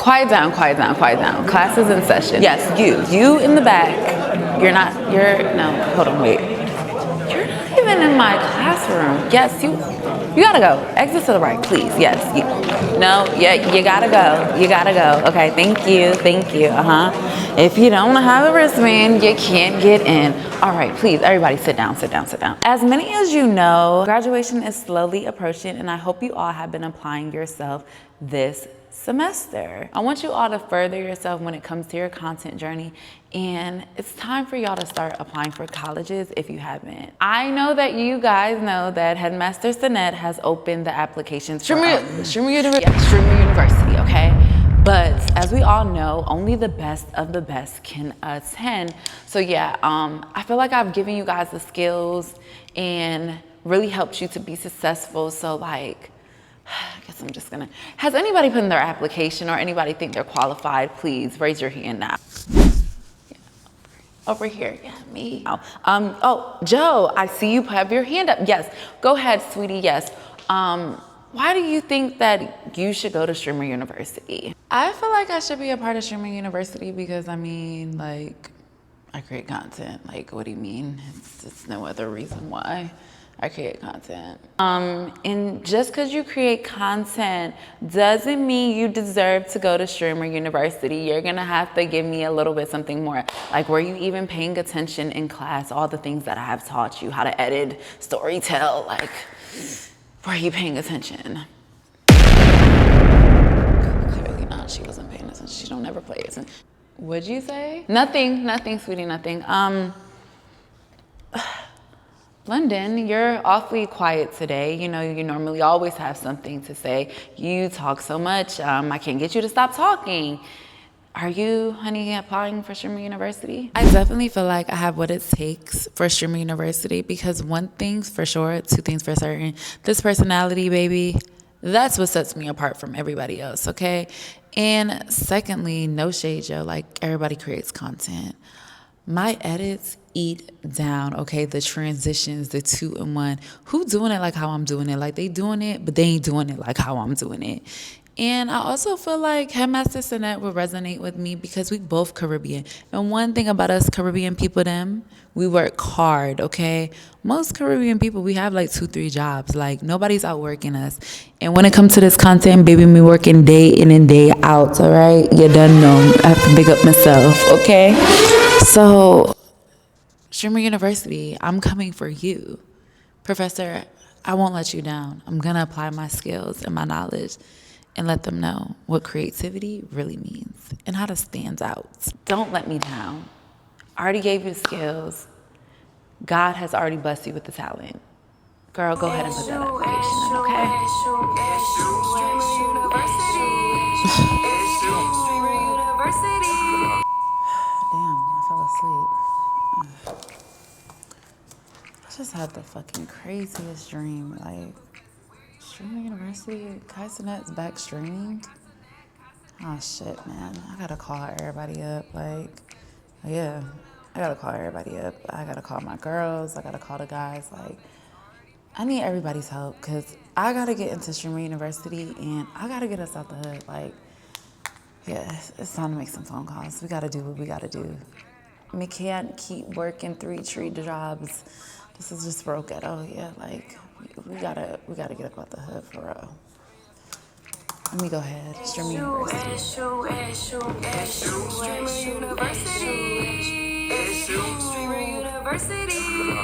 Quiet down, quiet down, quiet down. Class is in session. Yes, you in the back. No, hold on, wait. You're not even in my classroom. Yes, you gotta go. Exit to the right, please. Yes, you gotta go. You gotta go. Okay, thank you. If you don't have a wristband, you can't get in. All right, please, everybody sit down. As many as you know, graduation is slowly approaching, and I hope you all have been applying yourself this semester. I want you all to further yourself when it comes to your content journey, and it's time for y'all to start applying for colleges if you haven't. I know that you guys know that Headmaster Sinette has opened the applications for Streamer University, okay? But as we all know, only the best of the best can attend. So yeah, I feel like I've given you guys the skills and really helped you to be successful. So like, I guess I'm just gonna, has anybody put in their application or anybody think they're qualified? Please raise your hand now. Yeah, over here, yeah, me. Oh, Joe, I see you have your hand up. Yes, go ahead, sweetie, yes. Why do you think that you should go to Streamer University? I feel like I should be a part of Streamer University because I mean, like, I create content. Like, what do you mean? It's no other reason why I create content. And just because you create content doesn't mean you deserve to go to Streamer University. You're gonna have to give me a little bit something more. Like, were you even paying attention in class? All the things that I have taught you, how to edit, storytell, like, were you paying attention? Clearly not, she wasn't paying attention. She don't ever play attention. What'd you say? Nothing, sweetie, nothing. London, you're awfully quiet today. You know, you normally always have something to say. You talk so much, I can't get you to stop talking. Are you, honey, applying for Streamer University? I definitely feel like I have what it takes for Streamer University because one thing's for sure, two things for certain. This personality, baby, that's what sets me apart from everybody else, okay? And secondly, no shade, Joe, like everybody creates content. My edits eat down, okay? The transitions, the 2-in-1. Who doing it like how I'm doing it? Like they doing it, but they ain't doing it like how I'm doing it. And I also feel like Headmaster Sinette will resonate with me because we both Caribbean. And one thing about us Caribbean people, we work hard, okay? Most Caribbean people, we have like 2-3 jobs. Like nobody's outworking us. And when it comes to this content, baby, me working day in and day out, all right? You done know. I have to big up myself, okay? So, Streamer University, I'm coming for you. Professor, I won't let you down. I'm gonna apply my skills and my knowledge and let them know what creativity really means and how to stand out. Don't let me down. I already gave you the skills. God has already blessed you with the talent. Girl, go ahead and put that application in, okay? Damn, I fell asleep. I just had the fucking craziest dream. Like, Streamer University, Kai Sinette's back streaming. Oh shit, man. I gotta call everybody up. Like, yeah, I gotta call everybody up. I gotta call my girls. I gotta call the guys. Like, I need everybody's help because I gotta get into Streamer University and I gotta get us out the hood. Like, yeah, it's time to make some phone calls. We gotta do what we gotta do. We can't keep working 3 tree jobs. This is just real ghetto. Yeah, like. We gotta get up out the hood for real. Let me go ahead. Streamer University. Streamer University.